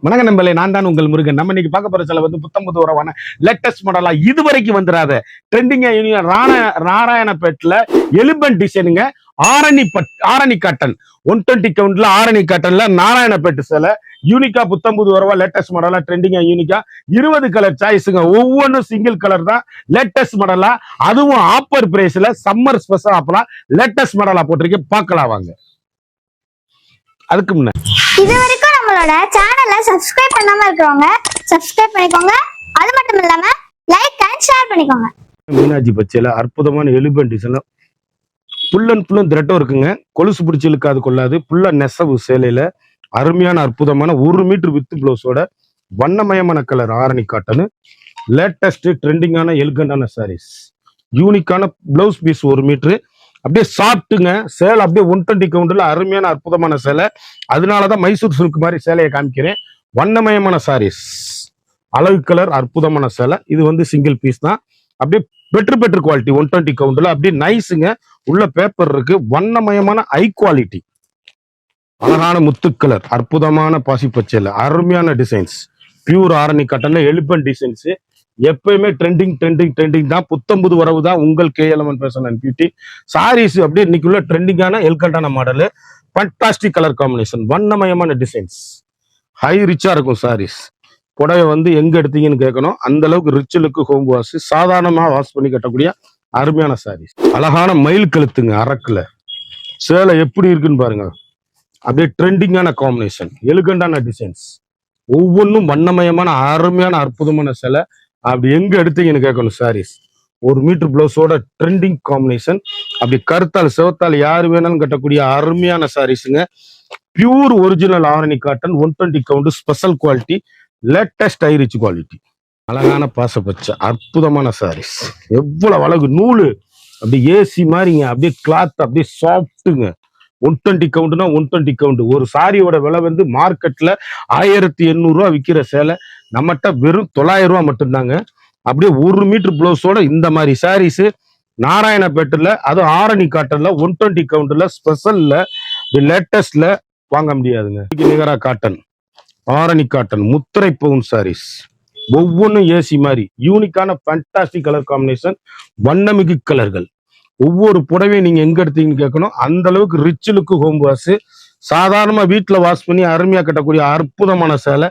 வணக்கம் நண்பர்களே, நான் தான் உங்கள் முருகன். நம்ம இன்னைக்கு பார்க்க போற சில புத்தம் புது உறவான லேட்டஸ்ட் மாடலா இதுவரைக்கும் வந்துடாத ட்ரெண்டிங்கா யூனியன் நாராயணப்பேட்டில் எலிபென்ட் டிசைனுங்க. ஆரணி காட்டன் 120 கவுண்ட்ல ஆரணி காட்டன்ல நாராயணப்பேட்டு சேலை யூனிக்கா புத்தம் புது உறவா லேட்டஸ்ட் மாடலா ட்ரெண்டிங்கா யூனிக்கா 20 கலர் சாய்ஸுங்க. ஒவ்வொன்றும் சிங்கிள் கலர் தான். லேட்டஸ்ட் மாடலா, அதுவும் ஆப்பர் பிரைஸ்ல சம்மர் ஸ்பெஷல் ஆப்பலா லேட்டஸ்ட் மாடலா போட்டிருக்கேன். பார்க்கலாம் வாங்க. அதுக்கு முன்ன இது வரைக்கும் நம்மளோட சேனலை சப்ஸ்கிரைப் பண்ணாம இருக்கவங்க சப்ஸ்கிரைப் பண்ணிக்கோங்க. அது மட்டும் இல்லாம லைக் அண்ட் ஷேர் பண்ணிக்கோங்க. மீனாட்சி பச்சையில அற்புதமான எலிபென்ட் டிசைன்ல புல்லன் திரட்டம் இருக்குங்க. கொலுசு பிடிச்சி இழுக்காது கொள்ளாது. புல்ல நெசவு சேலையில அருமையான அற்புதமான 1 மீட்டர் வித்து பிளவுஸோட வண்ணமயமான கலர் ஆரணி காட்டன் லேட்டஸ்ட் ட்ரெண்டிங்கான எலிகண்டான சாரீஸ். யூனிக்கான பிளவுஸ் பீஸ் 1 மீட்டர் அப்படியே சாப்பிட்டுங்க. சேலை அப்படியே 120 கவுண்ட்ல அருமையான அற்புதமான சேலை. அதனாலதான் மைசூர் சில்க் மாதிரி சேலையை காமிக்கிறேன். வண்ணமயமான சாரீஸ், அழகு கலர் அற்புதமான சேலை. இது சிங்கிள் பீஸ் தான். அப்படியே பெட்ரு குவாலிட்டி 120 கவுண்ட்ல அப்படியே நைஸுங்க. உள்ள பேப்பர் இருக்கு. வண்ணமயமான ஹை குவாலிட்டி, அழகான முத்து கலர், அற்புதமான பாசி பச்சையில அருமையான டிசைன்ஸ். பியூர் ஆரணி காட்டன்ல எலிபென்ட் டிசைன்ஸ். எப்பயுமே ட்ரெண்டிங் தான். புத்தம்புது வரவு தான் உங்கள் KLMN fashion and beauty sarees. அப்படியே இன்னைக்குள்ள ட்ரெண்டிங்கான எல்கண்டான மாடல். ஃபண்டாஸ்டிக் கலர் காம்பினேஷன், வண்ணமயமான டிசைன்ஸ், ஹை ரிச்சா இருக்கும் சாரீஸ். புடவை எங்க எடுத்தீங்கன்னு கேட்கணும். அந்த அளவுக்கு ரிச் லுக்கு ஹோம் வாஷ், சாதாரணமா வாஷ் பண்ணி கட்டக்கூடிய அருமையான சாரீஸ். அழகான மயில் கழுத்துங்க. அரக்குல சேலை எப்படி இருக்குன்னு பாருங்க. அப்படியே ட்ரெண்டிங்கான காம்பினேஷன், எலிகண்டான டிசைன்ஸ், ஒவ்வொன்றும் வண்ணமயமான அருமையான அற்புதமான சேலை. அப்படி எங்க எடுத்தீங்கன்னு கேட்கணும். சாரீஸ் 1 மீட்டர் பிளவுஸோட ட்ரெண்டிங் காம்பினேஷன். அப்படி கருத்தால் சிவத்தால் யாரு வேணாலும் கட்டக்கூடிய அருமையான சாரீஸுங்க. Pure original Arani cotton 120 count special quality, latest high rich quality. அழகான பாசப்பச்சை அற்புதமான சாரீஸ். எவ்வளவு அழகு நூலு, அப்படி ஏசி மாதிரிங்க. அப்படியே கிளாத் அப்படியே சாஃப்ட்டுங்க. 120 கவுண்ட்னா 120 கவுண்ட். ஒரு சாரியோட விலை மார்க்கெட்ல 1800 ரூபா விற்கிற சேலை நம்மகிட்ட வெறும் 900 ரூபா மட்டும்தாங்க. அப்படியே 1 மீட்டர் பிளவுஸோட இந்த மாதிரி சாரீஸ் நாராயணப்பேட்டில், அது ஆரணி காட்டன்ல 120 கவுண்ட்ல ஸ்பெஷல்ல லேட்டஸ்ட்ல வாங்க முடியாதுங்க. நிகரா காட்டன், ஆரணி காட்டன் முத்திரை பவுன் சாரீஸ். ஒவ்வொன்றும் ஏசி மாதிரி யூனிக்கான ஃபேண்டாஸ்டிக் கலர் காம்பினேஷன், வண்ணமிகு கலர்கள். ஒவ்வொரு புடவையும் நீங்க எங்க எடுத்தீங்கன்னு கேட்கணும். அந்த அளவுக்கு ரிச் லுக்கு ஹோம் வாஷ், சாதாரணமா வீட்டுல வாஷ் பண்ணி அருமையா கட்டக்கூடிய அற்புதமான சேலை.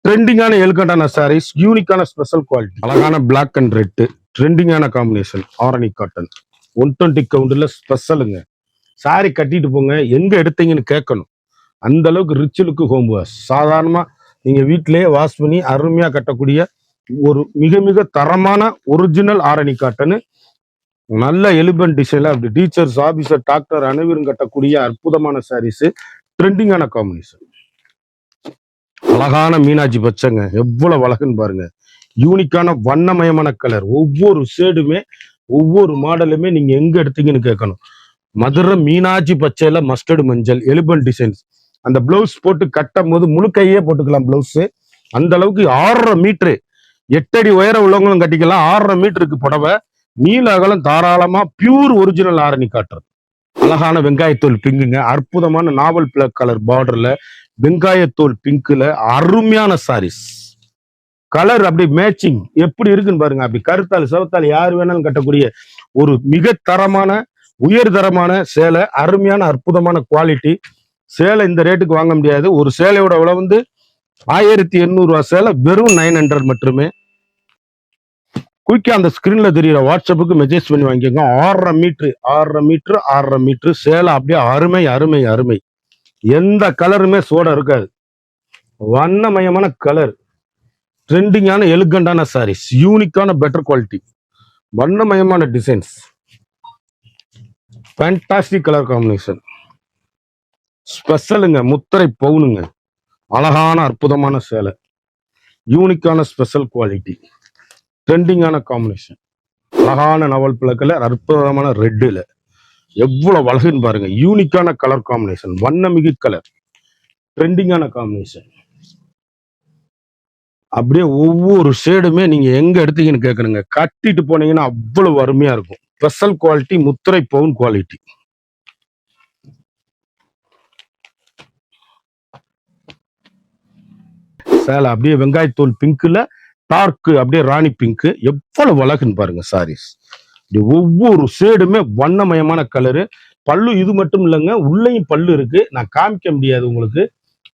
ட்ரெண்டிங்கான எலிகண்டான சாரீஸ், யூனிக்கான ஸ்பெஷல் குவாலிட்டி. அழகான பிளாக் அண்ட் ரெட் ட்ரெண்டிங்கான காம்பினேஷன், ஆரணி காட்டன் 120 கவுண்ட்ல ஸ்பெஷலுங்க. சாரி கட்டிட்டு போங்க, எங்க எடுத்தீங்கன்னு கேட்கணும். அந்த அளவுக்கு ரிச் லுக்கு ஹோம் வாஷ், சாதாரணமா நீங்க வீட்டிலேயே வாஷ் பண்ணி அருமையா கட்டக்கூடிய ஒரு மிக மிக தரமான ஒரிஜினல் ஆரணி காட்டன். நல்ல எலிபென்ட் டிசைன்ல அப்படி டீச்சர்ஸ், ஆபீசர், டாக்டர் அனைவரும் கட்டக்கூடிய அற்புதமான சாரீஸ், ட்ரெண்டிங்கான காம்பினேஷன். அழகான மீனாட்சி பச்சைங்க. எவ்வளவு அழகுன்னு பாருங்க. யூனிக்கான வண்ணமயமான கலர். ஒவ்வொரு ஷேடுமே ஒவ்வொரு மாடலுமே நீங்க எங்க எடுத்தீங்கன்னு கேட்கணும். மதுரை மீனாட்சி பச்சையில மஸ்டர்டு மஞ்சள் எலிபென்ட் டிசைன்ஸ். அந்த பிளவுஸ் போட்டு கட்டும் போது முழு கையே போட்டுக்கலாம் பிளவுஸ். அந்த அளவுக்கு 6.5 மீட்டரு, 8 அடி உயரம் உள்ளவங்களும் கட்டிக்கலாம். 6.5 மீட்டருக்கு புடவை, நீல அகலம் தாராளமா. பியூர் ஒரிஜினல் ஆரணி காட்டுறது. அழகான வெங்காயத்தோல் பிங்குங்க. அற்புதமான நாவல் பிளாக் கலர் பார்டர்ல வெங்காயத்தோல் பிங்க்ல அருமையான சாரீஸ். கலர் அப்படி மேட்சிங் எப்படி இருக்குன்னு பாருங்க. அப்படி கருத்தால் சிவத்தால் யார் வேணாலும் கட்டக்கூடிய ஒரு மிக தரமான உயர்தரமான சேலை, அருமையான அற்புதமான குவாலிட்டி சேலை. இந்த ரேட்டுக்கு வாங்க முடியாது. ஒரு சேலையோட விலை 1800 ரூபா சேலை வெறும் 900 மட்டுமே. குயிக்கா அந்த ஸ்கிரீன்ல தெரியுற வாட்ஸ்அப்புக்கு மெசேஜ் பண்ணி வாங்கிக்கோங்க. 6.5 மீட்டர் சேலை. அப்படியே அருமை அருமை அருமை. எந்த கலருமே சோட இருக்காது. வண்ணமயமான கலர், ட்ரெண்டிங்கான எலிகண்டான சாரீஸ், யூனிக்கான பெட்டர் குவாலிட்டி, வண்ணமயமான டிசைன்ஸ், ஃபேண்டாஸ்டிக் கலர் காம்பினேஷன், ஸ்பெஷலுங்க. முத்திரை பவுனுங்க. அழகான அற்புதமான சேலை, யூனிக்கான ஸ்பெஷல் குவாலிட்டி, ட்ரெண்டிங்கான காம்பினேஷன். அழகான நவல் பிளக்கில் அற்புதமான ரெட்டுல எவ்வளவு அழகுன்னு பாருங்க. யூனிக்கான கலர் காம்பினேஷன், வண்ணமிகு கலர், ட்ரெண்டிங்கான காம்பினேஷன். அப்படியே ஒவ்வொரு ஷேடுமே நீங்க எங்க எடுத்தீங்கன்னு கேட்கணுங்க. கட்டிட்டு போனீங்கன்னா அவ்வளவு அருமையா இருக்கும். ஸ்பெஷல் குவாலிட்டி, முத்திரை பவுன் குவாலிட்டி. சேலை அப்படியே வெங்காயத்தோல் பிங்க்ல டார்க் அப்படியே ராணி பிங்க், எவ்வளவு அழகுன்னு பாருங்க சாரீஸ். ஒவ்வொரு ஷேடுமே வண்ணமயமான கலரு. பல்லு இது மட்டும் இல்லைங்க, உள்ளேயும் பல்லு இருக்கு. நான் காமிக்க முடியாது உங்களுக்கு,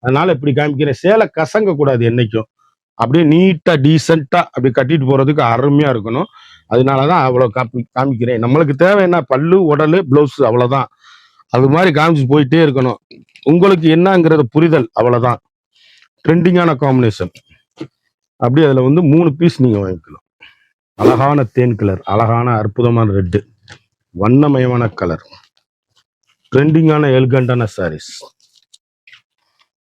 அதனால இப்படி காமிக்கிறேன். சேலை கசங்க கூடாது என்னைக்கும். அப்படியே நீட்டா டீசெண்டா அப்படி கட்டிட்டு போறதுக்கு அருமையா இருக்கணும். அதனாலதான் அவ்வளவு காமிக்கிறேன். நம்மளுக்கு தேவை என்ன, பல்லு உடலு பிளவுஸ், அவ்வளவுதான். அது மாதிரி காமிச்சு போயிட்டே இருக்கணும். உங்களுக்கு என்னங்கிறது புரிதல், அவ்வளவுதான். ட்ரெண்டிங்கான காம்பினேஷன். அப்படியே அதுல வந்து 3 பீஸ் நீங்க வாங்கிக்கலாம். அழகான தேன் கலர், அழகான அற்புதமான ரெட்டு, வண்ணமயமான கலர், ட்ரெண்டிங்கான எலிகண்டான சாரீஸ்,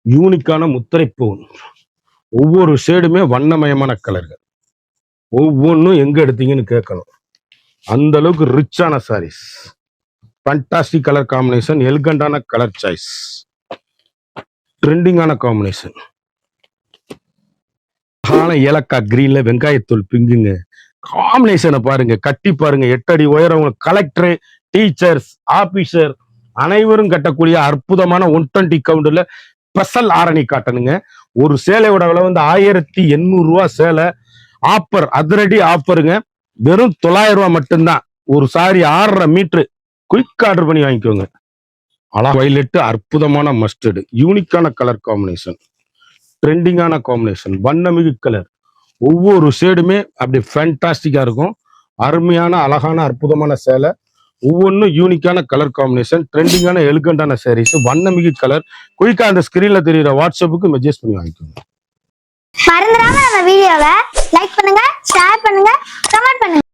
யூனிக்கான முத்திரை பூன். ஒவ்வொரு ஷேடுமே வண்ணமயமான கலர்கள். ஒவ்வொன்றும் எங்க எடுத்தீங்கன்னு கேட்கணும். அந்த அளவுக்கு ரிச்சான சாரீஸ். ஃபண்டாஸ்டிக் கலர் காம்பினேஷன், எலிகண்டான கலர் சாய்ஸ், ட்ரெண்டிங்கான காம்பினேஷன். ஏலக்காய் கிரீன்ல வெங்காயத்தூள் பிங்குங்க. காம்பினேஷனை பாருங்க, கட்டி பாருங்க. 8 அடி உயரம், கலெக்டர், டீச்சர்ஸ், ஆபீசர் அனைவரும் கட்டக்கூடிய அற்புதமான 120 கவுண்டர்ல ஸ்பெஷல் ஆரணி காட்டனுங்க. ஒரு சேலையோட விலை வந்து 1800 ரூபா சேலை. ஆப்பர், அதிரடி ஆப்பருங்க. வெறும் 900 ரூபா மட்டும்தான். ஒரு சாரி 6.5 மீட்டர். குயிக் ஆர்டர் பண்ணி வாங்கிக்கோங்க. அழகா வயலட், அற்புதமான மஸ்டர்டு, யூனிக்கான கலர் காம்பினேஷன், ட்ரெண்டிங்கான காம்பினேஷன், வண்ணமிகு கலர். ஒவ்வொரு ஷேடுமே அப்படி ஃபேண்டாஸ்டிக்கா இருக்கும். அருமையான அழகான அற்புதமான சேலை. ஒவ்வொன்றும் யூனிக்கான கலர் காம்பினேஷன், ட்ரெண்டிங்கான எலிகண்டான சாரீஸ், வண்ணமிகு கலர். குயிக்கா அந்த ஸ்கிரீன்ல தெரியுற வாட்ஸ்அப்புக்கு மெசேஜ் பண்ணி வாங்கிக்கோங்க. மறந்துடாம நம்ம வீடியோவை லைக் பண்ணுங்க, ஷேர் பண்ணுங்க, கமெண்ட் பண்ணுங்க.